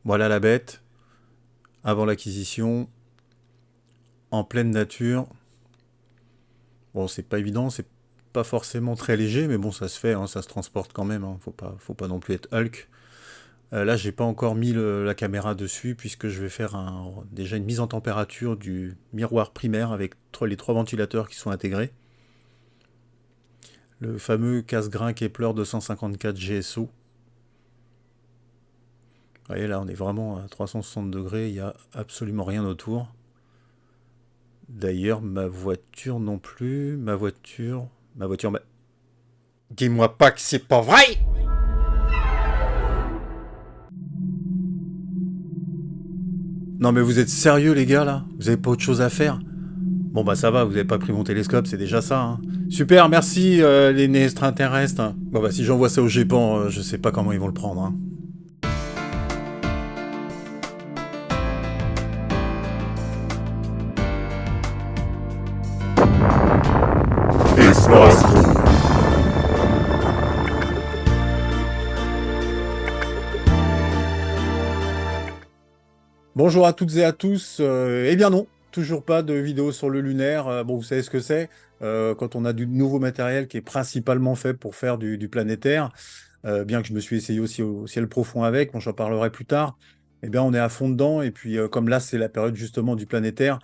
Voilà la bête, avant l'acquisition, en pleine nature. Bon, c'est pas évident, c'est pas forcément très léger, mais bon, ça se fait, hein, ça se transporte quand même, hein, faut pas non plus être Hulk. Là, j'ai pas encore mis la caméra dessus, puisque je vais faire déjà une mise en température du miroir primaire avec les trois ventilateurs qui sont intégrés. Le fameux casse-grain Kepler 254 GSO. Vous voyez, là, on est vraiment à 360 degrés, il n'y a absolument rien autour. D'ailleurs, ma voiture non plus. Ma voiture. Dis-moi pas que c'est pas vrai! Non, mais vous êtes sérieux, les gars, là? Vous avez pas autre chose à faire? Bon, bah ça va, vous avez pas pris mon télescope, c'est déjà ça, hein. Super, merci, les extraterrestres. Bon, bah si j'envoie ça au GEPAN, je sais pas comment ils vont le prendre, hein. Espace. Bonjour à toutes et à tous. Eh bien non, toujours pas de vidéo sur le lunaire. Bon, vous savez ce que c'est. Quand on a du nouveau matériel qui est principalement fait pour faire du planétaire, bien que je me suis essayé aussi au ciel profond avec, bon, j'en parlerai plus tard. Eh bien, on est à fond dedans. Et puis, comme là, c'est la période justement du planétaire,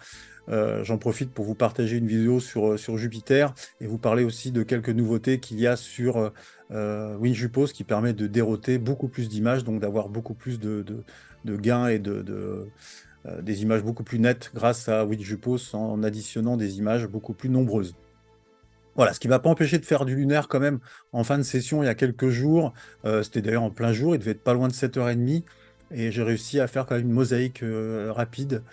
j'en profite pour vous partager une vidéo sur Jupiter et vous parler aussi de quelques nouveautés qu'il y a sur WinJupos qui permet de déroter beaucoup plus d'images, donc d'avoir beaucoup plus de gains et des images beaucoup plus nettes grâce à WinJupos en additionnant des images beaucoup plus nombreuses. Voilà, ce qui ne va pas empêcher de faire du lunaire quand même en fin de session il y a quelques jours. C'était d'ailleurs en plein jour, il devait être pas loin de 7h30. Et j'ai réussi à faire quand même une mosaïque rapide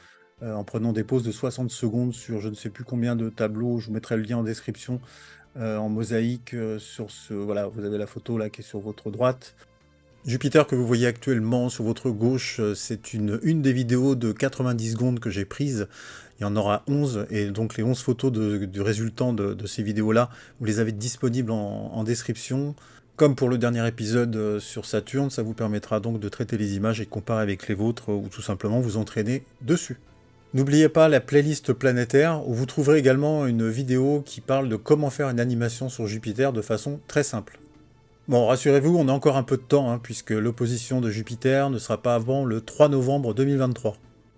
en prenant des pauses de 60 secondes sur je ne sais plus combien de tableaux. Je vous mettrai le lien en description en mosaïque sur ce. Voilà, vous avez la photo là qui est sur votre droite. Jupiter que vous voyez actuellement sur votre gauche, c'est une des vidéos de 90 secondes que j'ai prises. Il y en aura 11, et donc les 11 photos du résultant de ces vidéos-là, vous les avez disponibles en description. Comme pour le dernier épisode sur Saturne, ça vous permettra donc de traiter les images et de comparer avec les vôtres, ou tout simplement vous entraîner dessus. N'oubliez pas la playlist planétaire, où vous trouverez également une vidéo qui parle de comment faire une animation sur Jupiter de façon très simple. Bon, rassurez-vous, on a encore un peu de temps, hein, puisque l'opposition de Jupiter ne sera pas avant le 3 novembre 2023.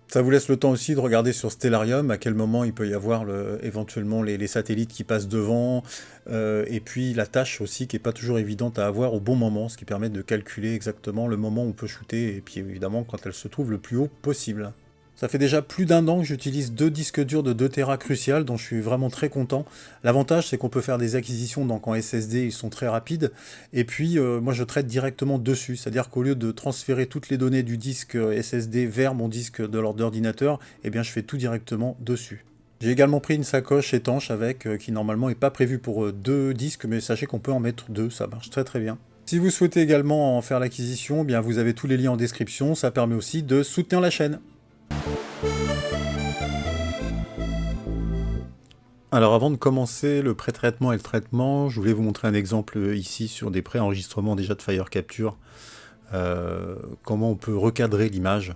Ça vous laisse le temps aussi de regarder sur Stellarium à quel moment il peut y avoir éventuellement les satellites qui passent devant, et puis la tâche aussi qui n'est pas toujours évidente à avoir au bon moment, ce qui permet de calculer exactement le moment où on peut shooter, et puis évidemment quand elle se trouve le plus haut possible. Ça fait déjà plus d'1 an que j'utilise 2 disques durs de 2 Tera Crucial, dont je suis vraiment très content. L'avantage, c'est qu'on peut faire des acquisitions donc en SSD, ils sont très rapides. Et puis, moi, je traite directement dessus. C'est-à-dire qu'au lieu de transférer toutes les données du disque SSD vers mon disque de l'ordinateur, eh bien, je fais tout directement dessus. J'ai également pris une sacoche étanche avec, qui normalement n'est pas prévue pour 2 disques, mais sachez qu'on peut en mettre 2, ça marche très très bien. Si vous souhaitez également en faire l'acquisition, eh bien vous avez tous les liens en description, ça permet aussi de soutenir la chaîne. Alors avant de commencer le pré-traitement et le traitement, je voulais vous montrer un exemple ici sur des pré-enregistrements déjà de Fire Capture. Comment on peut recadrer l'image.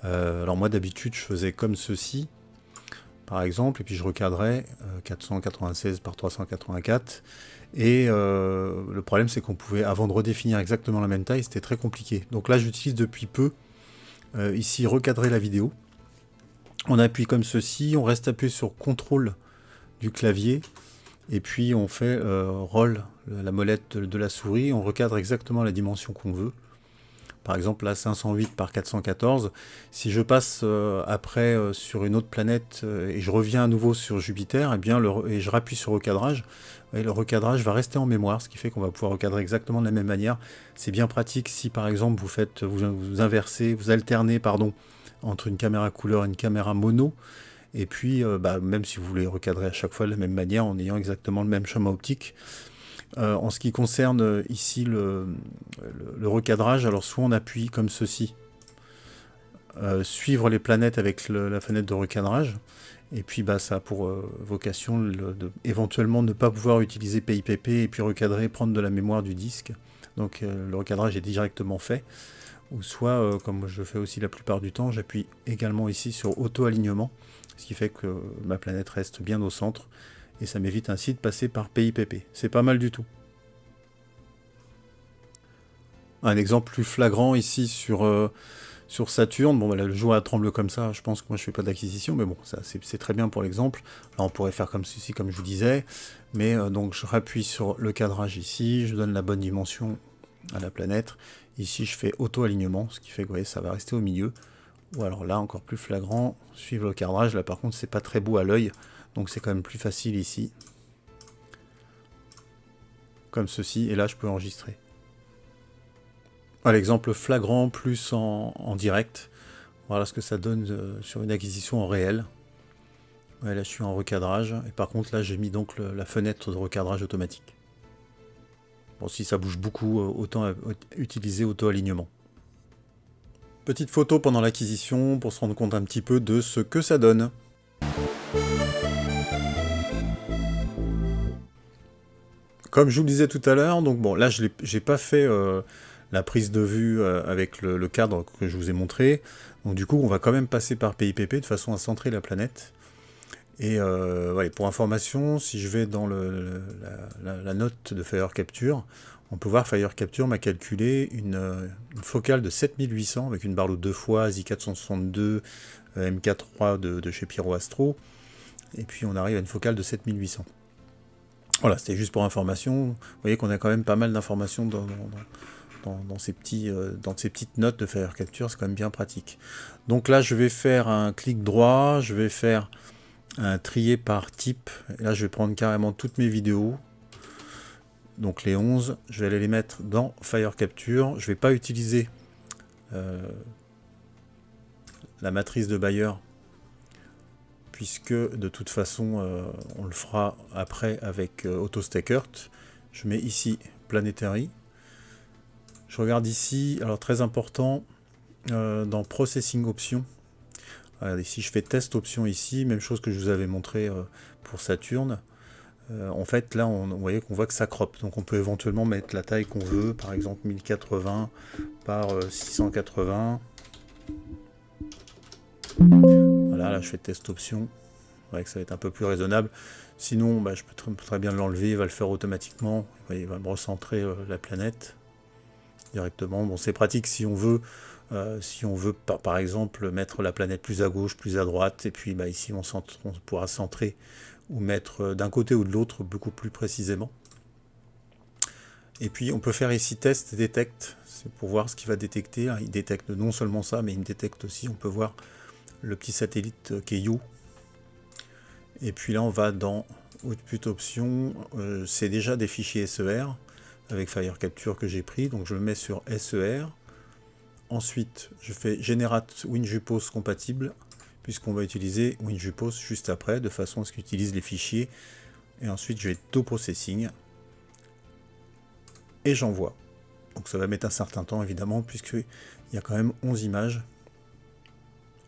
Alors moi d'habitude je faisais comme ceci, par exemple, et puis je recadrais 496 par 384. Et le problème c'est qu'on pouvait, avant de redéfinir exactement la même taille, c'était très compliqué. Donc là j'utilise depuis peu ici recadrer la vidéo. On appuie comme ceci, on reste appuyé sur CTRL du clavier, et puis on fait roll, la molette de la souris, on recadre exactement la dimension qu'on veut. Par exemple là 508 par 414. Si je passe après sur une autre planète et je reviens à nouveau sur Jupiter, et bien et je rappuie sur recadrage, et le recadrage va rester en mémoire, ce qui fait qu'on va pouvoir recadrer exactement de la même manière. C'est bien pratique si par exemple vous inversez, vous alternez pardon, entre une caméra couleur et une caméra mono. Et puis, même si vous voulez recadrer à chaque fois de la même manière, en ayant exactement le même schéma optique. En ce qui concerne ici le recadrage, alors soit on appuie comme ceci, suivre les planètes avec la fenêtre de recadrage, et puis ça a pour vocation de éventuellement ne pas pouvoir utiliser PIPP et puis recadrer, prendre de la mémoire du disque. Donc le recadrage est directement fait. ou soit, comme je fais aussi la plupart du temps, j'appuie également ici sur auto-alignement, ce qui fait que ma planète reste bien au centre, et ça m'évite ainsi de passer par PIPP. C'est pas mal du tout. Un exemple plus flagrant ici sur Saturne, bon voilà, le jour tremble comme ça, je pense que moi je fais pas d'acquisition, mais bon, ça c'est très bien pour l'exemple. Là on pourrait faire comme ceci, comme je vous disais, mais donc je rappuie sur le cadrage ici, je donne la bonne dimension à la planète. Ici je fais auto-alignement, ce qui fait que vous voyez, ça va rester au milieu. Ou alors là, encore plus flagrant, suivre le cadrage, là par contre c'est pas très beau à l'œil, donc c'est quand même plus facile ici. Comme ceci, et là je peux enregistrer. L'exemple flagrant plus en direct. Voilà ce que ça donne sur une acquisition en réel. Ouais, là je suis en recadrage, et par contre là j'ai mis donc la fenêtre de recadrage automatique. Bon, si ça bouge beaucoup, autant utiliser auto-alignement. Petite photo pendant l'acquisition pour se rendre compte un petit peu de ce que ça donne. Comme je vous le disais tout à l'heure, donc bon, là j'ai pas fait la prise de vue avec le cadre que je vous ai montré. Donc du coup, on va quand même passer par PIPP de façon à centrer la planète. Et voilà, pour information, si je vais dans la note de Fire Capture, on peut voir Fire Capture m'a calculé une focale de 7800 avec une barre de 2 fois, Z462, MK3 de chez Pyro Astro. Et puis on arrive à une focale de 7800. Voilà, c'était juste pour information. Vous voyez qu'on a quand même pas mal d'informations dans ces petites notes de Fire Capture, c'est quand même bien pratique. Donc là, je vais faire un clic droit, je vais faire un trier par type. Et là, je vais prendre carrément toutes mes vidéos. Donc les 11, je vais aller les mettre dans Fire Capture. Je ne vais pas utiliser la matrice de Bayer, puisque de toute façon, on le fera après avec AutoStackert. Je mets ici Planetary. Je regarde ici, alors très important, dans Processing Options. Regardez, si je fais Test Options ici, même chose que je vous avais montré pour Saturne. En fait, là, vous voyez qu'on voit que ça crop. Donc on peut éventuellement mettre la taille qu'on veut, par exemple 1080 par 680. Voilà, là je fais Test Options. Vous voyez que ça va être un peu plus raisonnable. Sinon, je peux très bien l'enlever, il va le faire automatiquement. Vous voyez, il va me recentrer la planète directement. Bon, c'est pratique si on veut, par exemple mettre la planète plus à gauche, plus à droite, et puis ici on pourra centrer ou mettre d'un côté ou de l'autre beaucoup plus précisément. Et puis on peut faire ici test et detect, c'est pour voir ce qu'il va détecter. Il détecte non seulement ça, mais il me détecte aussi, on peut voir le petit satellite qui est You. Et puis là on va dans Output Options, c'est déjà des fichiers SER avec Fire Capture que j'ai pris, donc je le mets sur SER. Ensuite je fais Generate WinJupos compatible, puisqu'on va utiliser WinJupos juste après, de façon à ce qu'il utilise les fichiers. Et ensuite je vais To Processing et j'envoie. Donc ça va mettre un certain temps évidemment, puisqu'il y a quand même 11 images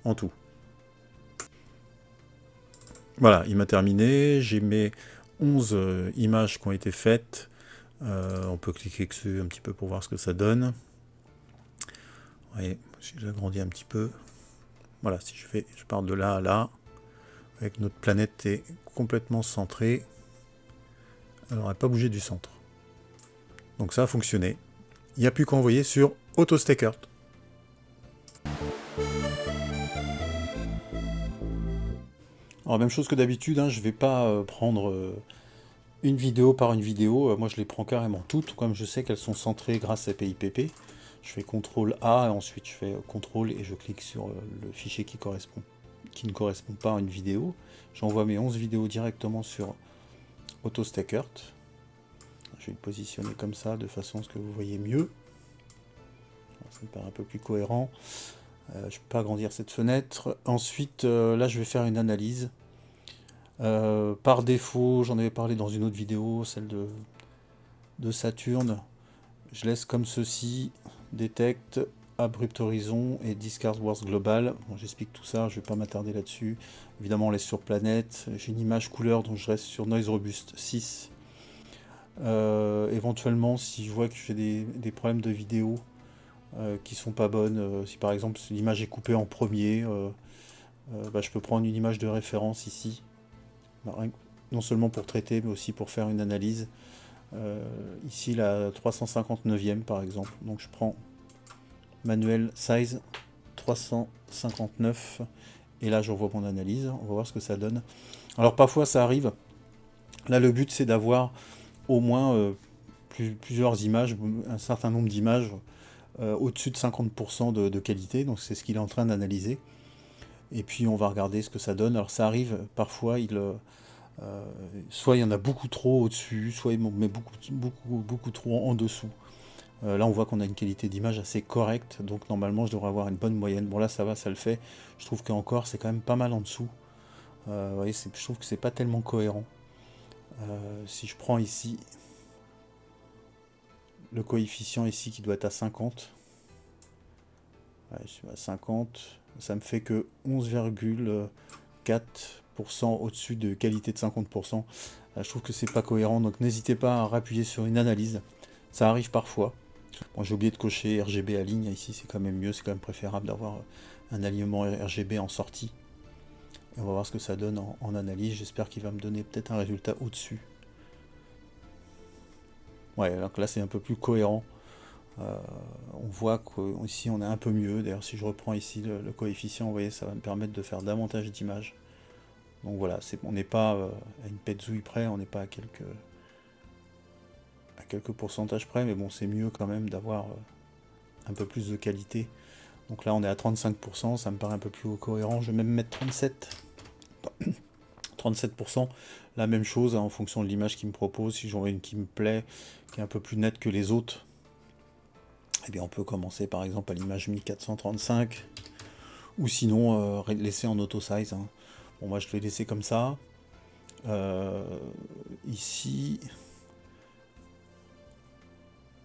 en tout. Voilà, il m'a terminé, j'ai mes 11 images qui ont été faites. On peut cliquer dessus un petit peu pour voir ce que ça donne. Vous voyez, si j'agrandis un petit peu. Voilà, si je pars de là à là, avec notre planète est complètement centrée. Elle n'aurait pas bougé du centre. Donc ça a fonctionné. Il n'y a plus qu'à envoyer sur AutoStackert. Alors même chose que d'habitude, je ne vais pas prendre une vidéo par une vidéo. Moi je les prends carrément toutes, comme je sais qu'elles sont centrées grâce à PIPP. Je fais CTRL A et ensuite je fais CTRL et je clique sur le fichier qui ne correspond pas à une vidéo. J'envoie mes 11 vidéos directement sur AutoStackert. Je vais le positionner comme ça de façon à ce que vous voyez mieux. Ça me paraît un peu plus cohérent. Je ne peux pas agrandir cette fenêtre. Ensuite, là je vais faire une analyse. Par défaut, j'en avais parlé dans une autre vidéo, celle de Saturne. Je laisse comme ceci, Detect, Abrupt Horizon et Discard Worst Global. Bon, j'explique tout ça, je ne vais pas m'attarder là-dessus. Évidemment, on laisse sur planète. J'ai une image couleur, donc je reste sur Noise Robust 6. Éventuellement, si je vois que j'ai des problèmes de vidéo, qui sont pas bonnes. Si par exemple l'image est coupée en premier, bah, je peux prendre une image de référence ici, bah, non seulement pour traiter, mais aussi pour faire une analyse. Ici la 359e par exemple. Donc je prends manuel size 359 et là j'envoie mon analyse. On va voir ce que ça donne. Alors parfois ça arrive. Là le but c'est d'avoir au moins plusieurs images, un certain nombre d'images au-dessus de 50% de qualité. Donc c'est ce qu'il est en train d'analyser. Et puis on va regarder ce que ça donne. Alors ça arrive parfois, soit il y en a beaucoup trop au-dessus, soit il met beaucoup trop en dessous. Là on voit qu'on a une qualité d'image assez correcte, donc normalement je devrais avoir une bonne moyenne. Bon là ça va, ça le fait. Je trouve qu'encore c'est quand même pas mal en dessous. Vous voyez, je trouve que c'est pas tellement cohérent. Si je prends ici le coefficient ici qui doit être à 50, ouais, je suis à 50, ça me fait que 11,4% au-dessus de qualité de 50%. Je trouve que c'est pas cohérent, donc n'hésitez pas à appuyer sur une analyse. Ça arrive parfois. Bon, j'ai oublié de cocher RGB à ligne, ici c'est quand même mieux, c'est quand même préférable d'avoir un alignement RGB en sortie. Et on va voir ce que ça donne en analyse, j'espère qu'il va me donner peut-être un résultat au-dessus. Ouais, donc là c'est un peu plus cohérent. On voit qu'ici on est un peu mieux. D'ailleurs, si je reprends ici le coefficient, vous voyez, ça va me permettre de faire davantage d'images. Donc voilà, on n'est pas à une pète zouille près, on n'est pas à quelques pourcentages près, mais bon, c'est mieux quand même d'avoir un peu plus de qualité. Donc là, on est à 35%, ça me paraît un peu plus cohérent. Je vais même mettre 37%, la même chose hein, en fonction de l'image qu'il me propose. Si j'en vois une qui me plaît, qui est un peu plus nette que les autres, eh bien on peut commencer par exemple à l'image 1435, ou sinon laisser en auto size. Hein. Bon, moi je l'ai laissé comme ça. Ici,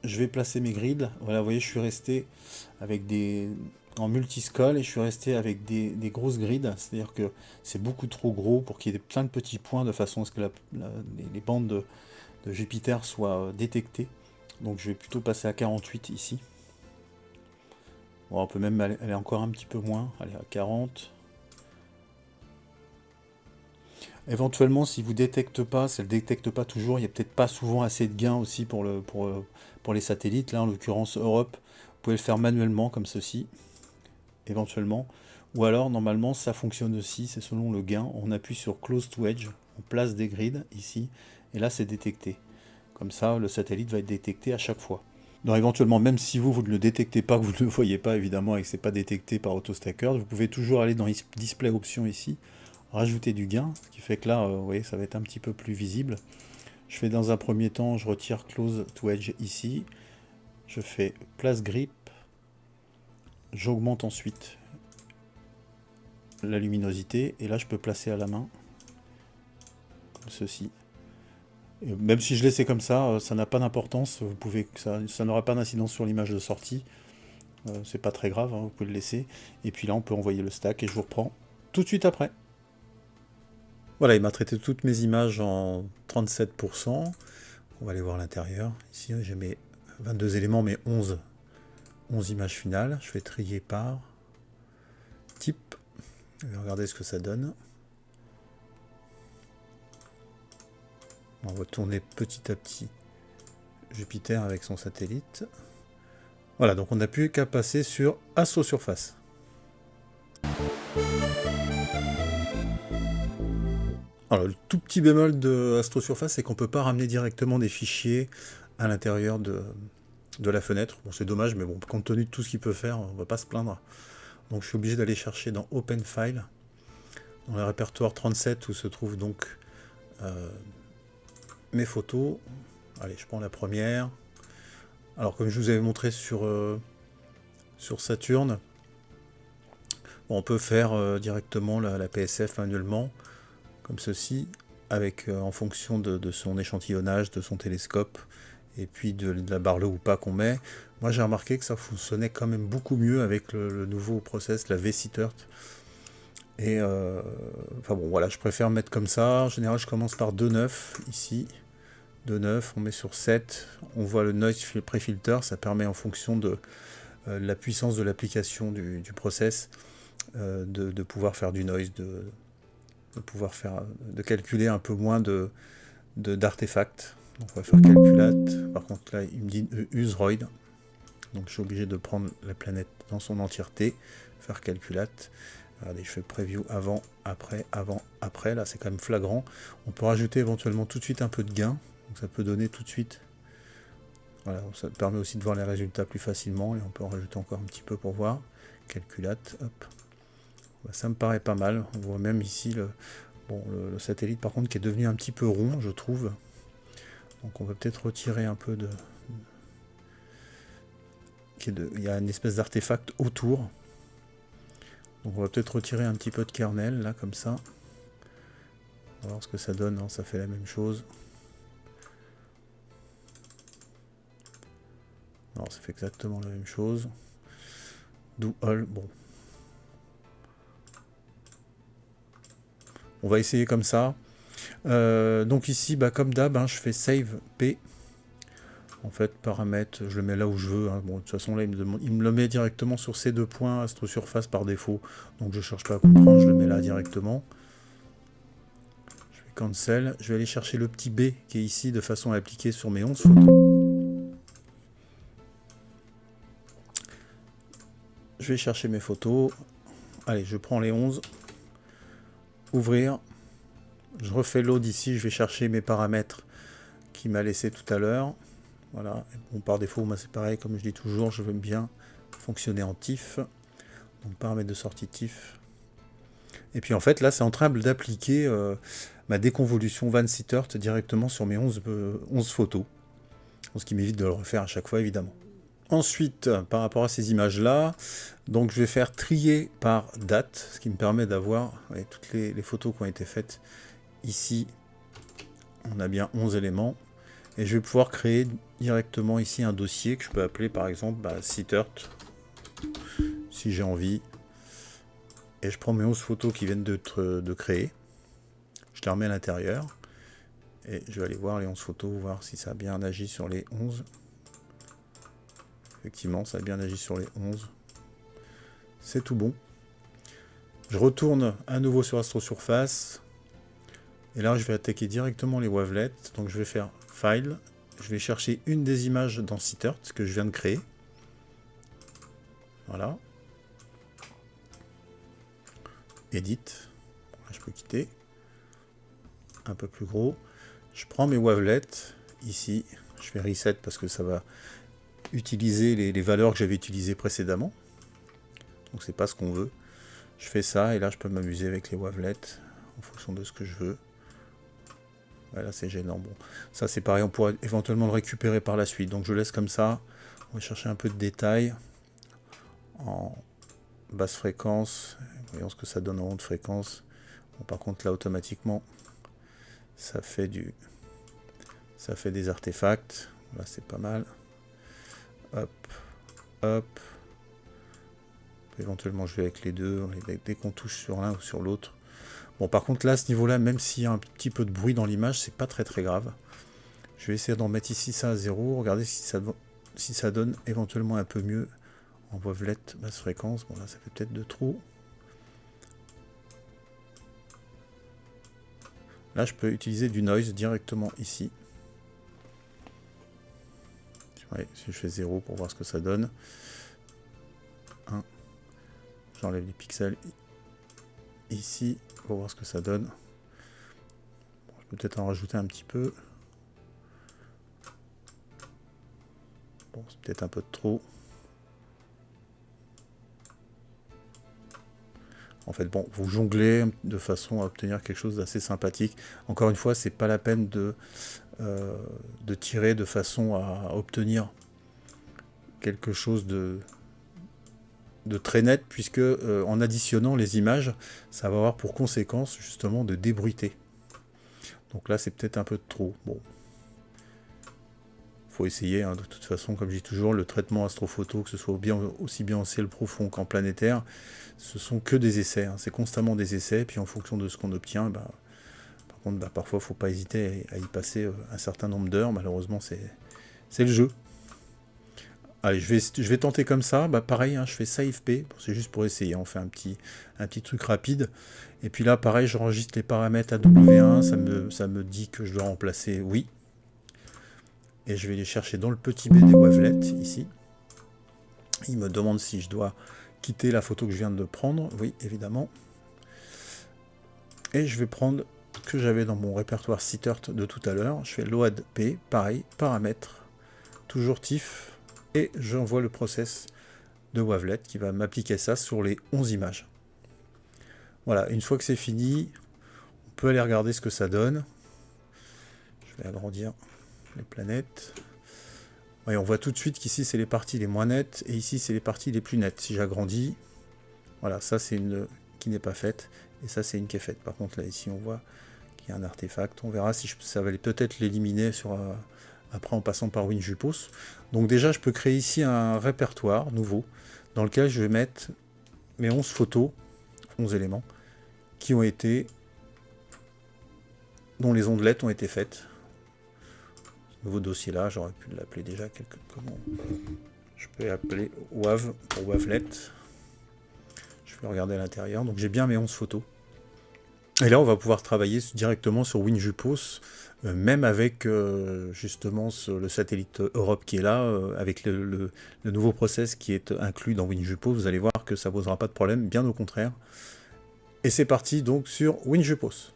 je vais placer mes grids. Voilà, vous voyez, je suis resté avec en multiscale et je suis resté avec des grosses grids. C'est-à-dire que c'est beaucoup trop gros pour qu'il y ait plein de petits points de façon à ce que les bandes de Jupiter soient détectées. Donc je vais plutôt passer à 48 ici. Bon, on peut même aller encore un petit peu moins, aller à 40. Éventuellement, si vous détecte pas, si elle détecte pas toujours, il n'y a peut-être pas souvent assez de gains aussi pour les satellites. Là, en l'occurrence Europe, vous pouvez le faire manuellement comme ceci, éventuellement. Ou alors, normalement, ça fonctionne aussi, c'est selon le gain. On appuie sur Close to Edge, on place des grids ici, et là, c'est détecté. Comme ça, le satellite va être détecté à chaque fois. Donc éventuellement, même si vous ne le détectez pas, que vous ne le voyez pas évidemment et que ce n'est pas détecté par AutoStacker, vous pouvez toujours aller dans Display Options ici, rajouter du gain, ce qui fait que là, vous voyez, ça va être un petit peu plus visible. Je fais dans un premier temps, je retire Close to Edge ici, je fais Place Grip, j'augmente ensuite la luminosité, et là je peux placer à la main, comme ceci. Et même si je laissais comme ça n'a pas d'importance, ça n'aura pas d'incidence sur l'image de sortie, c'est pas très grave, hein, vous pouvez le laisser, et puis là on peut envoyer le stack, et je vous reprends tout de suite après. Voilà, il m'a traité toutes mes images en 37%. On va aller voir l'intérieur. Ici, j'ai mes 22 éléments, mais 11 images finales. Je vais trier par type. Je vais regarder ce que ça donne. On va tourner petit à petit Jupiter avec son satellite. Voilà, donc on n'a plus qu'à passer sur Astrosurface. Alors, le tout petit bémol de Astrosurface, c'est qu'on ne peut pas ramener directement des fichiers à l'intérieur de la fenêtre. Bon, c'est dommage, mais bon, compte tenu de tout ce qu'il peut faire, on ne va pas se plaindre. Donc, je suis obligé d'aller chercher dans Open File, dans le répertoire 37, où se trouvent donc mes photos. Allez, je prends la première. Alors, comme je vous avais montré sur Saturne, on peut faire directement la PSF manuellement, comme ceci, avec en fonction de son échantillonnage, de son télescope, et puis de la barre ou pas qu'on met. Moi j'ai remarqué que ça fonctionnait quand même beaucoup mieux avec le nouveau process, la V-Sittert. Et enfin bon voilà, je préfère mettre comme ça. En général je commence par 2.9 ici. 2.9, on met sur 7, on voit le noise pré-filter, ça permet en fonction de la puissance de l'application du process, de pouvoir faire du noise, de calculer un peu moins d'artefacts. Donc on va faire calculate. Par contre là il me dit use Roid. Donc je suis obligé de prendre la planète dans son entièreté, faire calculate. Regardez, je fais preview avant, après. Là c'est quand même flagrant. On peut rajouter éventuellement tout de suite un peu de gain. Donc ça peut donner tout de suite. Voilà, ça permet aussi de voir les résultats plus facilement. Et on peut en rajouter encore un petit peu pour voir. Calculate, hop. Ça me paraît pas mal. On voit même ici le satellite par contre qui est devenu un petit peu rond, je trouve. Donc on va peut-être retirer un peu de... Il y a une espèce d'artefact autour. Donc on va peut-être retirer un petit peu de kernel, là, comme ça. On va voir ce que ça donne. Non, ça fait la même chose. Non, ça fait exactement la même chose. Do all, bon. On va essayer comme ça. Donc ici, comme d'hab, je fais save P. En fait, paramètres, je le mets là où je veux. Bon, de toute façon, là, il me le met directement sur ces deux points, astrosurface par défaut. Donc, je ne cherche pas à comprendre, je le mets là directement. Je fais cancel. Je vais aller chercher le petit B qui est ici, de façon à appliquer sur mes 11 photos. Je vais chercher mes photos. Allez, je prends les 11. Ouvrir. Je refais load ici, je vais chercher mes paramètres qu'il m'a laissé tout à l'heure. Voilà, bon, par défaut, moi c'est pareil, comme je dis toujours, je veux bien fonctionner en TIFF. Donc paramètres de sortie TIFF. Et puis en fait, là, c'est en train d'appliquer ma déconvolution Van Sittert directement sur mes 11 photos. Ce qui m'évite de le refaire à chaque fois, évidemment. Ensuite, par rapport à ces images-là, donc je vais faire trier par date, ce qui me permet d'avoir toutes les photos qui ont été faites ici. On a bien 11 éléments. Et je vais pouvoir créer directement ici un dossier que je peux appeler par exemple Sittert, si j'ai envie. Et je prends mes 11 photos qui viennent de créer. Je les remets à l'intérieur. Et je vais aller voir les 11 photos, voir si ça a bien agi sur les 11. Effectivement, ça a bien agi sur les 11. C'est tout bon. Je retourne à nouveau sur Astrosurface. Et là, je vais attaquer directement les wavelets. Donc je vais faire File. Je vais chercher une des images dans Sittert que je viens de créer. Voilà. Edit. Là, je peux quitter. Un peu plus gros. Je prends mes wavelets. Ici, je fais Reset parce que ça va utiliser les valeurs que j'avais utilisées précédemment. Donc c'est pas ce qu'on veut. Je fais ça et là, je peux m'amuser avec les wavelets en fonction de ce que je veux. Voilà, c'est gênant. Bon, ça c'est pareil, on pourrait éventuellement le récupérer par la suite. Donc je laisse comme ça. On va chercher un peu de détails en basse fréquence. Voyons ce que ça donne en haute fréquence. Bon, par contre là automatiquement, ça fait des artefacts. Là c'est pas mal. Hop, hop. On peut éventuellement jouer avec les deux dès qu'on touche sur l'un ou sur l'autre. Bon, par contre, là, à ce niveau-là, même s'il y a un petit peu de bruit dans l'image, c'est pas très très grave. Je vais essayer d'en mettre ici ça à 0. Regardez si ça donne éventuellement un peu mieux en wavelet basse fréquence. Bon, là, ça fait peut-être de trop. Là, je peux utiliser du noise directement ici. Ouais, si je fais 0 pour voir ce que ça donne. 1. J'enlève les pixels ici pour voir ce que ça donne. Bon, je peux peut-être en rajouter un petit peu. Bon, c'est peut-être un peu de trop. En fait, bon, vous jonglez de façon à obtenir quelque chose d'assez sympathique. Encore une fois, c'est pas la peine de tirer de façon à obtenir quelque chose de très net, puisque en additionnant les images, ça va avoir pour conséquence justement de débruiter. Donc là, c'est peut-être un peu de trop. Bon, faut essayer, hein, de toute façon, comme je dis toujours, le traitement astrophoto, que ce soit aussi bien en ciel profond qu'en planétaire, ce sont que des essais, hein. C'est constamment des essais, puis en fonction de ce qu'on obtient, par contre, parfois, il ne faut pas hésiter à y passer un certain nombre d'heures. Malheureusement, c'est le jeu. Allez, je vais tenter comme ça. Bah, pareil, hein, je fais Save P. C'est juste pour essayer. On fait un petit truc rapide. Et puis là, pareil, j'enregistre les paramètres AW1. Ça me dit que je dois remplacer oui. Et je vais les chercher dans le petit B des wavelets, ici. Il me demande si je dois quitter la photo que je viens de prendre. Oui, évidemment. Et je vais prendre ce que j'avais dans mon répertoire Sittert de tout à l'heure. Je fais Load P, pareil, paramètres, toujours TIFF. Et j'envoie le process de Wavelet qui va m'appliquer ça sur les 11 images. Voilà, une fois que c'est fini, on peut aller regarder ce que ça donne. Je vais agrandir les planètes. Ouais, on voit tout de suite qu'ici c'est les parties les moins nettes et ici c'est les parties les plus nettes. Si j'agrandis, voilà, ça c'est une qui n'est pas faite et ça c'est une qui est faite. Par contre là ici on voit qu'il y a un artefact. On verra si ça va peut-être l'éliminer après en passant par WinJupos. Donc déjà je peux créer ici un répertoire nouveau dans lequel je vais mettre mes 11 photos, 11 éléments qui ont été, dont les ondelettes ont été faites. Ce nouveau dossier là, j'aurais pu l'appeler déjà comment je peux appeler WAV pour Wavelet. Je vais regarder à l'intérieur. Donc j'ai bien mes 11 photos. Et là on va pouvoir travailler directement sur WinJupos, même avec justement le satellite Europe qui est là, avec le nouveau process qui est inclus dans WinJupos. Vous allez voir que ça ne posera pas de problème, bien au contraire. Et c'est parti donc sur WinJupos.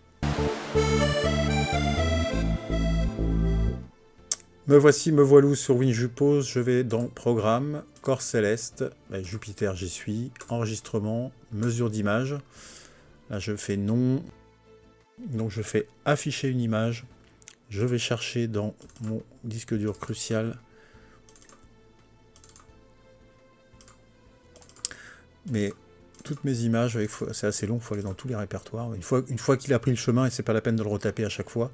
Me voici, me voilou sur WinJupos. Je vais dans Programme, Corps Céleste, Jupiter j'y suis, Enregistrement, Mesure d'image. Là je fais non, donc je fais afficher une image. Je vais chercher dans mon disque dur Crucial mais toutes mes images, c'est assez long, il faut aller dans tous les répertoires. Une fois qu'il a pris le chemin, et c'est pas la peine de le retaper à chaque fois.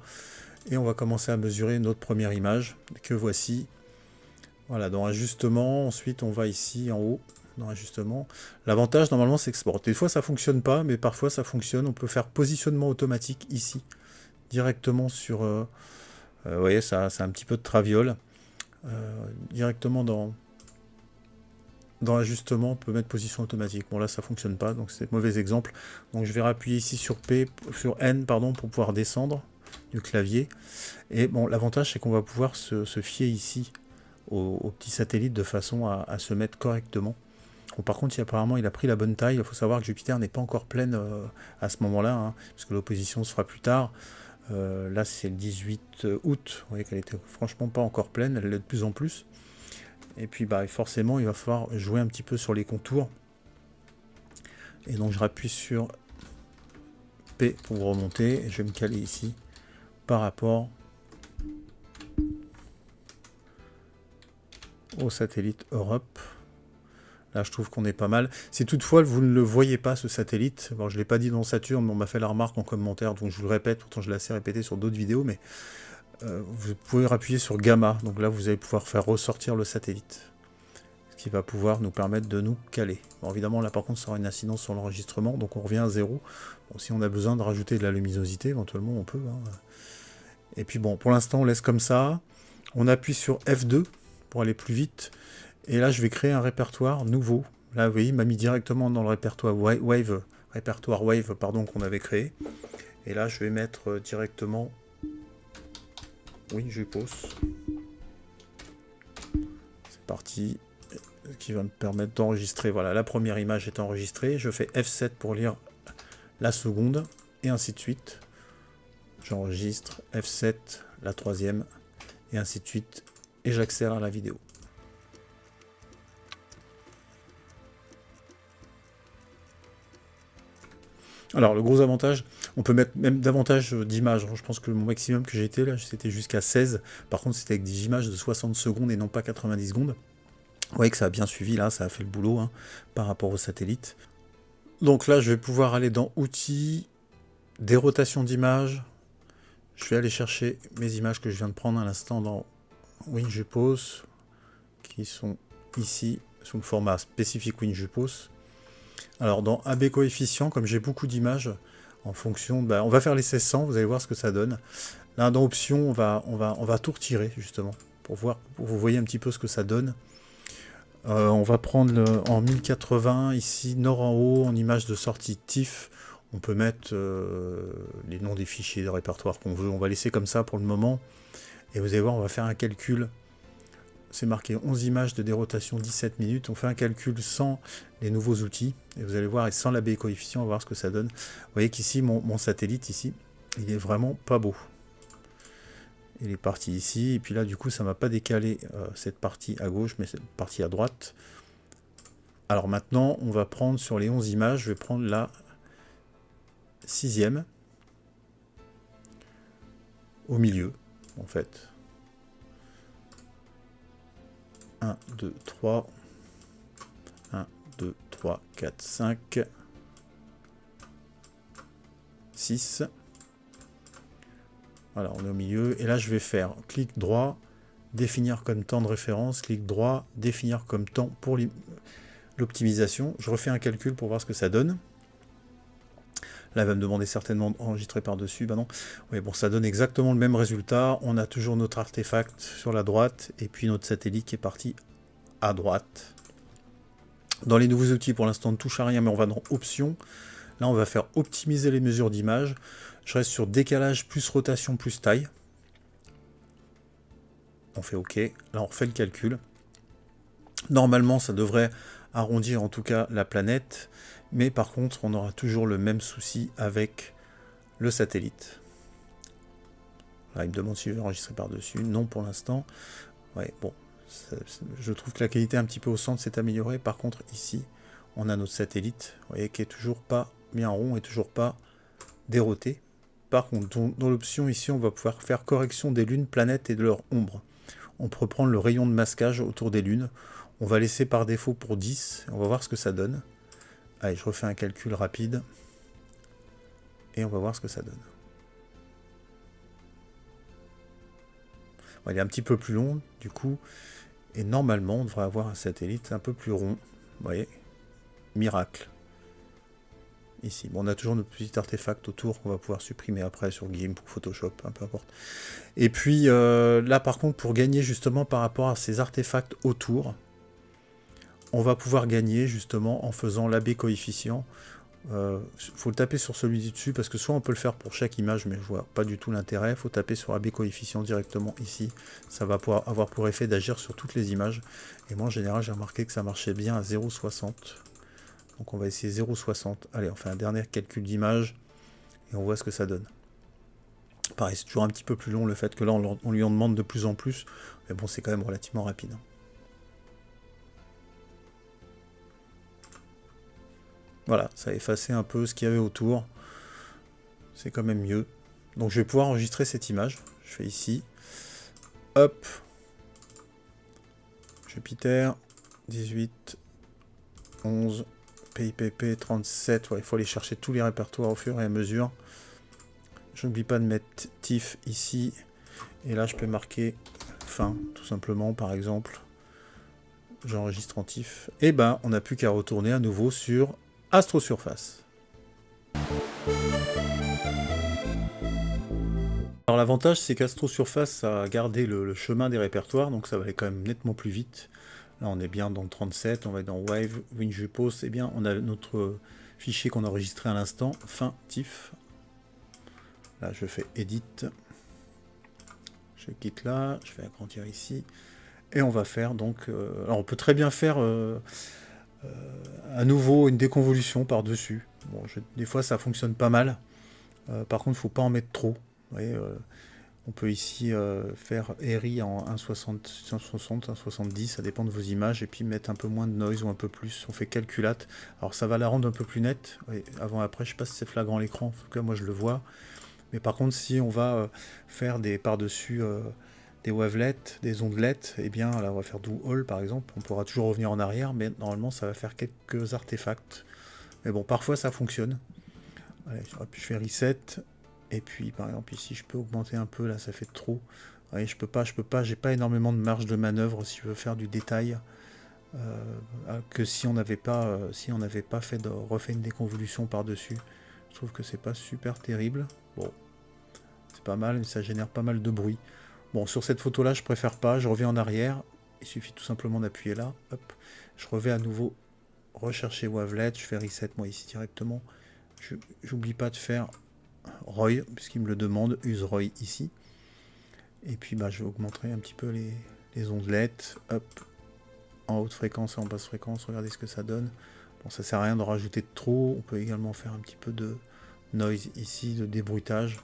Et on va commencer à mesurer notre première image, que voici. Voilà, dans Ajustement, ensuite on va ici en haut, dans Ajustement. L'avantage, normalement, c'est Export. Des fois, ça fonctionne pas, mais parfois, ça fonctionne. On peut faire positionnement automatique ici, directement sur... vous voyez, ça c'est un petit peu de traviole. Directement dans Ajustement, on peut mettre position automatique. Bon, là, ça fonctionne pas, donc c'est un mauvais exemple. Donc, je vais appuyer ici sur N, pardon, pour pouvoir descendre du clavier. Et bon, l'avantage, c'est qu'on va pouvoir se fier ici au petit satellite de façon à se mettre correctement. Bon, par contre, apparemment, il a pris la bonne taille. Il faut savoir que Jupiter n'est pas encore pleine à ce moment-là, hein, puisque l'opposition se fera plus tard. Là, c'est le 18 août. Vous voyez qu'elle était franchement pas encore pleine. Elle l'est de plus en plus. Et puis, forcément, il va falloir jouer un petit peu sur les contours. Et donc, je rappuie sur P pour remonter. Et je vais me caler ici par rapport au satellite Europe. Là, je trouve qu'on est pas mal. Si toutefois, vous ne le voyez pas, ce satellite, bon, je ne l'ai pas dit dans Saturne, mais on m'a fait la remarque en commentaire, donc je vous le répète, pourtant je l'ai assez répété sur d'autres vidéos, mais vous pouvez appuyer sur Gamma. Donc là, vous allez pouvoir faire ressortir le satellite, ce qui va pouvoir nous permettre de nous caler. Bon, évidemment, là, par contre, ça aura une incidence sur l'enregistrement, donc on revient à 0. Bon, si on a besoin de rajouter de la luminosité, éventuellement, on peut. Hein. Et puis bon, pour l'instant, on laisse comme ça. On appuie sur F2 pour aller plus vite. Et là, je vais créer un répertoire nouveau. Là, vous voyez, il m'a mis directement dans le répertoire Wave, qu'on avait créé. Et là, je vais mettre directement WinJupos. C'est parti. Qui va me permettre d'enregistrer. Voilà, la première image est enregistrée. Je fais F7 pour lire la seconde. Et ainsi de suite. J'enregistre F7, la troisième. Et ainsi de suite. Et j'accélère la vidéo. Alors, le gros avantage, on peut mettre même davantage d'images. Je pense que mon maximum que j'étais là, c'était jusqu'à 16. Par contre, c'était avec des images de 60 secondes et non pas 90 secondes. Vous voyez que ça a bien suivi, là, ça a fait le boulot hein, par rapport au satellite. Donc là, je vais pouvoir aller dans Outils, des rotations d'images. Je vais aller chercher mes images que je viens de prendre à l'instant dans WinJupos, qui sont ici, sous le format spécifique WinJupos. Alors dans AB coefficient, comme j'ai beaucoup d'images, en fonction, on va faire les 1600, vous allez voir ce que ça donne. Là dans options, on va tout retirer justement, pour voir, pour vous voyez un petit peu ce que ça donne. On va prendre en 1080, ici, nord en haut, en image de sortie TIFF. On peut mettre les noms des fichiers de répertoire qu'on veut. On va laisser comme ça pour le moment. Et vous allez voir, on va faire un calcul. C'est marqué 11 images de dérotation 17 minutes. On fait un calcul sans les nouveaux outils. Et vous allez voir, et sans l'AB coefficient, on va voir ce que ça donne. Vous voyez qu'ici, mon satellite, ici, il est vraiment pas beau. Il est parti ici. Et puis là, du coup, ça ne m'a pas décalé cette partie à gauche, mais cette partie à droite. Alors maintenant, on va prendre sur les 11 images, je vais prendre la 6e. Au milieu, en fait. 1, 2, 3. 1, 2, 3, 4, 5. 6. Voilà, on est au milieu. Et là, je vais faire clic droit, définir comme temps de référence, clic droit, définir comme temps pour l'optimisation. Je refais un calcul pour voir ce que ça donne. Là, elle va me demander certainement d'enregistrer par-dessus. Ben non. Oui, bon, ça donne exactement le même résultat. On a toujours notre artefact sur la droite et puis notre satellite qui est parti à droite. Dans les nouveaux outils, pour l'instant, on ne touche à rien, mais on va dans Options. Là, on va faire optimiser les mesures d'image. Je reste sur décalage plus rotation plus taille. On fait OK. Là, on refait le calcul. Normalement, ça devrait arrondir en tout cas la planète. Mais par contre, on aura toujours le même souci avec le satellite. Là, il me demande si je vais enregistrer par-dessus. Non, pour l'instant. Ouais, bon. Je trouve que la qualité un petit peu au centre s'est améliorée. Par contre, ici, on a notre satellite. Vous voyez, qui est toujours pas bien rond et toujours pas déroté. Par contre, dans l'option ici, on va pouvoir faire correction des lunes, planètes et de leur ombre. On peut prendre le rayon de masquage autour des lunes. On va laisser par défaut pour 10. On va voir ce que ça donne. Allez, je refais un calcul rapide. Et on va voir ce que ça donne. Bon, il est un petit peu plus long, du coup. Et normalement, on devrait avoir un satellite un peu plus rond. Vous voyez, miracle. Ici, bon, on a toujours notre petit artefact autour qu'on va pouvoir supprimer après sur GIMP ou Photoshop, peu importe. Et puis là, par contre, pour gagner justement par rapport à ces artefacts autour, on va pouvoir gagner justement en faisant l'AB coefficient. Faut le taper sur celui du dessus parce que soit on peut le faire pour chaque image, mais je vois pas du tout l'intérêt. Il faut taper sur AB coefficient directement ici. Ça va pouvoir avoir pour effet d'agir sur toutes les images. Et moi en général, j'ai remarqué que ça marchait bien à 0,60. Donc on va essayer 0,60. Allez, on fait un dernier calcul d'image et on voit ce que ça donne. Pareil, c'est toujours un petit peu plus long le fait que là on lui en demande de plus en plus. Mais bon, c'est quand même relativement rapide. Voilà, ça a effacé un peu ce qu'il y avait autour. C'est quand même mieux. Donc je vais pouvoir enregistrer cette image. Je fais ici. Hop. Jupiter. 18. 11. PIPP 37. Ouais, il faut aller chercher tous les répertoires au fur et à mesure. Je n'oublie pas de mettre TIFF ici. Et là, je peux marquer fin, tout simplement, par exemple. J'enregistre en TIFF. Et ben, on n'a plus qu'à retourner à nouveau sur Astrosurface. Alors l'avantage, c'est qu'Astrosurface a gardé le chemin des répertoires, donc ça va aller quand même nettement plus vite. Là, on est bien dans le 37, on va être dans Wave, WinJupos, et bien on a notre fichier qu'on a enregistré à l'instant, fin TIFF. Là, je fais Edit. Je quitte là, je vais agrandir ici. Et on va faire donc... alors on peut très bien faire à nouveau une déconvolution par-dessus. Bon, des fois ça fonctionne pas mal. Par contre, il ne faut pas en mettre trop. Vous voyez, on peut ici faire RI en 1,60, 1,60, 1,70, ça dépend de vos images, et puis mettre un peu moins de noise ou un peu plus. On fait calculate. Alors ça va la rendre un peu plus nette. Oui, avant après, je ne sais pas si c'est flagrant à l'écran. En tout cas, moi je le vois. Mais par contre, si on va faire des par-dessus des wavelets, des ondelettes, eh bien là on va faire do all par exemple. On pourra toujours revenir en arrière, mais normalement ça va faire quelques artefacts. Mais bon, parfois ça fonctionne. Allez, je fais reset. Et puis par exemple ici je peux augmenter un peu, là ça fait trop. Vous voyez, je peux pas, j'ai pas énormément de marge de manœuvre si je veux faire du détail. Que si on n'avait pas, refait une déconvolution par-dessus. Je trouve que c'est pas super terrible. Bon, c'est pas mal, mais ça génère pas mal de bruit. Bon, sur cette photo là je préfère pas, je reviens en arrière. Il suffit tout simplement d'appuyer là. Hop. Je reviens à nouveau rechercher wavelet. Je fais reset moi ici directement. J'oublie pas de faire ROY, puisqu'il me le demande. Use ROY ici. Et puis bah, je vais augmenter un petit peu les ondelettes. Hop. En haute fréquence et en basse fréquence. Regardez ce que ça donne. Bon, ça sert à rien de rajouter de trop. On peut également faire un petit peu de noise ici, de débruitage.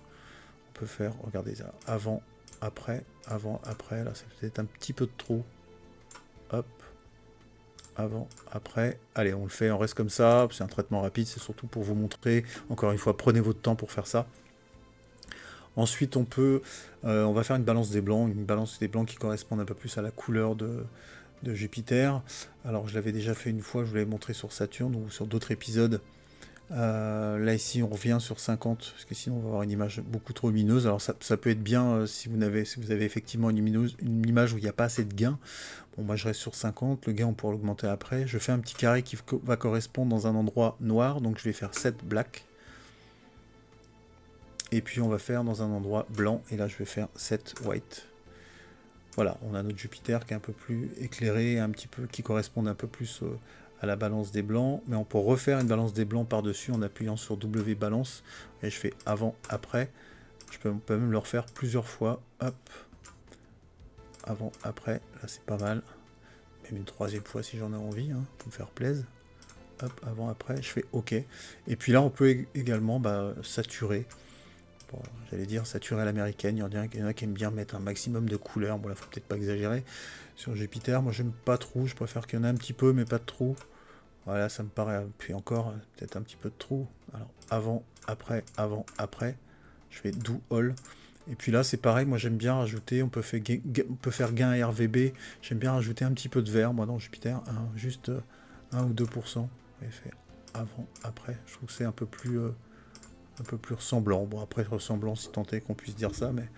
On peut faire, regardez ça, avant, après, là c'est peut-être un petit peu de trop. Hop, avant, après. Allez, on le fait, on reste comme ça. C'est un traitement rapide, c'est surtout pour vous montrer. Encore une fois, prenez votre temps pour faire ça. Ensuite, on va faire une balance des blancs qui correspondent un peu plus à la couleur de Jupiter. Alors, je l'avais déjà fait une fois, je vous l'avais montré sur Saturne ou sur d'autres épisodes. Là ici on revient sur 50 parce que sinon on va avoir une image beaucoup trop lumineuse. Alors ça peut être bien si vous avez effectivement une image où il n'y a pas assez de gain. Bon, moi je reste sur 50, le gain on pourra l'augmenter après. Je fais un petit carré qui va correspondre dans un endroit noir, donc je vais faire 7 black. Et puis on va faire dans un endroit blanc, et là je vais faire 7 white. Voilà, on a notre Jupiter qui est un peu plus éclairé, un petit peu, qui correspond un peu plus à la balance des blancs, mais on peut refaire une balance des blancs par-dessus en appuyant sur W balance, et je fais avant, après. On peut même le refaire plusieurs fois, hop, avant, après, là c'est pas mal, même une troisième fois si j'en ai envie, hein, pour me faire plaisir. Hop, avant, après, je fais OK. Et puis là on peut également saturer. Bon, j'allais dire saturer à l'américaine, il y en a qui aiment bien mettre un maximum de couleurs, bon là faut peut-être pas exagérer. Sur Jupiter, moi j'aime pas trop, je préfère qu'il y en ait un petit peu mais pas de trop. Voilà, ça me paraît, puis encore, peut-être un petit peu de trou. Alors, avant, après, je fais do all. Et puis là, c'est pareil, moi j'aime bien rajouter, on peut faire gain RVB, j'aime bien rajouter un petit peu de vert, moi dans Jupiter, juste 1 ou 2%. Et fait avant, après, je trouve que c'est un peu plus ressemblant. Bon, après, ressemblant, si tant est qu'on puisse dire ça, mais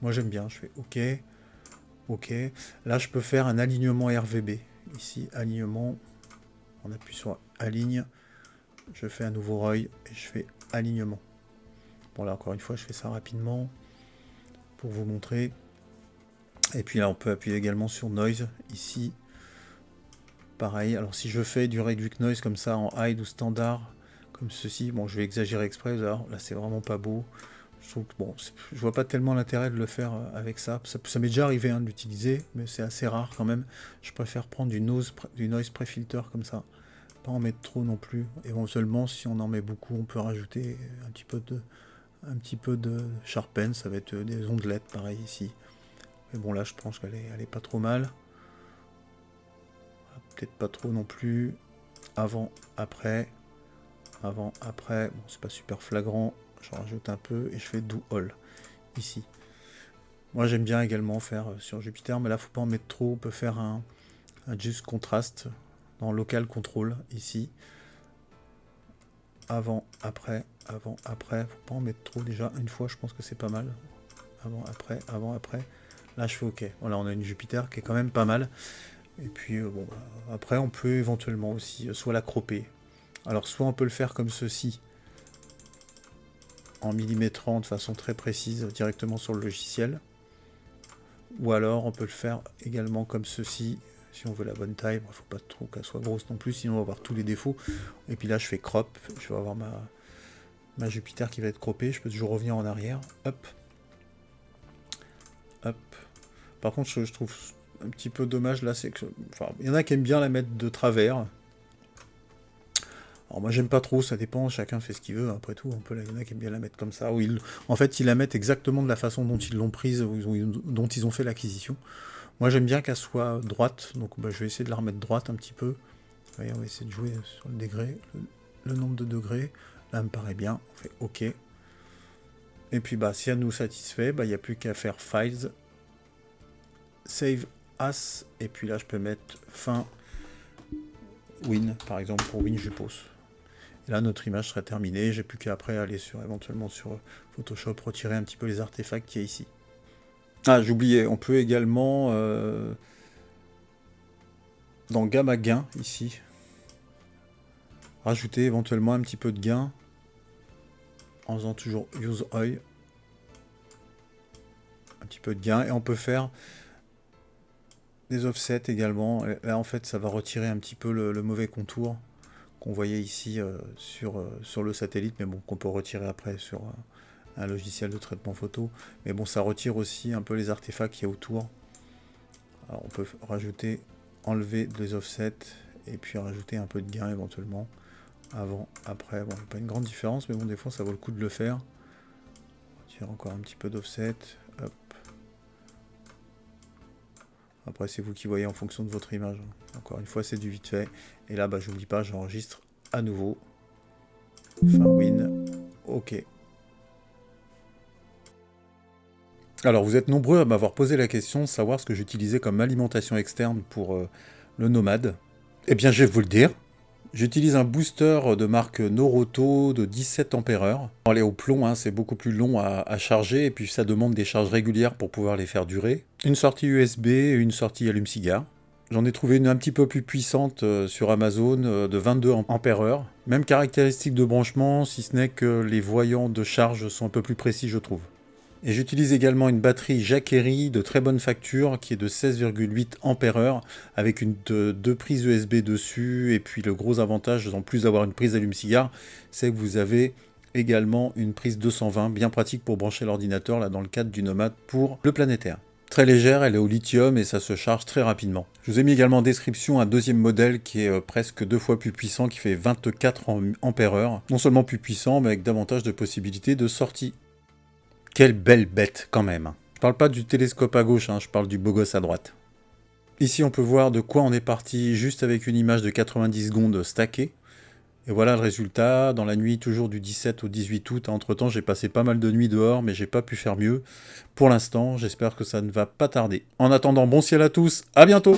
moi j'aime bien, je fais OK, OK. Là, je peux faire un alignement RVB. Ici, alignement. On appuie sur aligne, je fais un nouveau ROY et je fais alignement. Bon là encore une fois je fais ça rapidement pour vous montrer. Et puis là on peut appuyer également sur noise ici. Pareil, alors si je fais du reduce noise comme ça en hide ou standard, comme ceci, bon je vais exagérer exprès, alors là c'est vraiment pas beau. Je trouve que bon, je vois pas tellement l'intérêt de le faire avec ça. Ça m'est déjà arrivé de l'utiliser, mais c'est assez rare quand même. Je préfère prendre du noise pre-filter comme ça. Pas en mettre trop non plus. Éventuellement, si on en met beaucoup, on peut rajouter un petit peu de sharpen. Ça va être des ondelettes, pareil ici. Mais bon, là, je pense qu'elle est pas trop mal. Peut-être pas trop non plus. Avant, après. Avant, après. Bon, c'est pas super flagrant. Je rajoute un peu et je fais do all ici. Moi, j'aime bien également faire sur Jupiter, mais là, faut pas en mettre trop. On peut faire un just contrast dans local control ici. Avant, après, faut pas en mettre trop déjà. Une fois, je pense que c'est pas mal. Avant, après. Là, je fais OK. Voilà, on a une Jupiter qui est quand même pas mal. Et puis, bon, après, on peut éventuellement aussi soit la cropper. Alors, soit on peut le faire comme ceci, en millimétrant de façon très précise directement sur le logiciel. Ou alors, on peut le faire également comme ceci, si on veut la bonne taille. Il ne faut pas trop qu'elle soit grosse non plus, sinon on va avoir tous les défauts. Et puis là, je fais crop. Je vais avoir ma Jupiter qui va être croppée. Je peux toujours revenir en arrière. Hop. Hop. Par contre, je trouve un petit peu dommage là, c'est que, enfin, il y en a qui aiment bien la mettre de travers. Alors moi j'aime pas trop, ça dépend, chacun fait ce qu'il veut, après tout, il y en a qui aiment bien la mettre comme ça, en fait ils la mettent exactement de la façon dont ils l'ont prise, dont ils ont fait l'acquisition. Moi j'aime bien qu'elle soit droite, donc je vais essayer de la remettre droite un petit peu. Voyez, on va essayer de jouer sur le degré, le nombre de degrés, là elle me paraît bien, on fait OK. Et puis si elle nous satisfait, il n'y a plus qu'à faire Files, Save As, et puis là je peux mettre fin Win, par exemple pour Win Jupos. Et là notre image serait terminée, j'ai plus qu'à après aller éventuellement sur Photoshop, retirer un petit peu les artefacts qu'il y a ici. Ah, j'oubliais, on peut également dans Gamma Gain ici rajouter éventuellement un petit peu de gain en faisant toujours Use Oi, un petit peu de gain, et on peut faire des offsets également. Là, en fait, ça va retirer un petit peu le mauvais contour qu'on voyait ici sur le satellite, mais bon, qu'on peut retirer après sur un logiciel de traitement photo. Mais bon, ça retire aussi un peu les artefacts qu'il y a autour. Alors, on peut rajouter, enlever des offsets, et puis rajouter un peu de gain éventuellement. Avant, après, bon, pas une grande différence, mais bon, des fois, ça vaut le coup de le faire. On retire encore un petit peu d'offset. Hop. Après, c'est vous qui voyez en fonction de votre image. Encore une fois, c'est du vite fait. Et là, bah, j'oublie pas, j'enregistre à nouveau. Fin win. OK. Alors, vous êtes nombreux à m'avoir posé la question de savoir ce que j'utilisais comme alimentation externe pour le Nomad. Eh bien, je vais vous le dire. J'utilise un booster de marque Noroto de 17 ampères-heure. Pour aller au plomb, hein, c'est beaucoup plus long à charger et puis ça demande des charges régulières pour pouvoir les faire durer. Une sortie USB et une sortie allume-cigare. J'en ai trouvé une un petit peu plus puissante sur Amazon de 22 ampères-heure. Même caractéristique de branchement, si ce n'est que les voyants de charge sont un peu plus précis, je trouve. Et j'utilise également une batterie Jacquerie de très bonne facture qui est de 16,8 ampères-heure avec deux prises USB dessus. Et puis le gros avantage, en plus d'avoir une prise allume-cigare, c'est que vous avez également une prise 220 bien pratique pour brancher l'ordinateur là dans le cadre du Nomad pour le planétaire. Très légère, elle est au lithium et ça se charge très rapidement. Je vous ai mis également en description un deuxième modèle qui est presque 2 fois plus puissant, qui fait 24 ampères-heure. Non seulement plus puissant, mais avec davantage de possibilités de sortie. Quelle belle bête quand même. Je parle pas du télescope à gauche, hein, je parle du beau gosse à droite. Ici on peut voir de quoi on est parti juste avec une image de 90 secondes stackée. Et voilà le résultat, dans la nuit toujours du 17 au 18 août. Entre temps j'ai passé pas mal de nuits dehors mais j'ai pas pu faire mieux. Pour l'instant, j'espère que ça ne va pas tarder. En attendant, bon ciel à tous, à bientôt!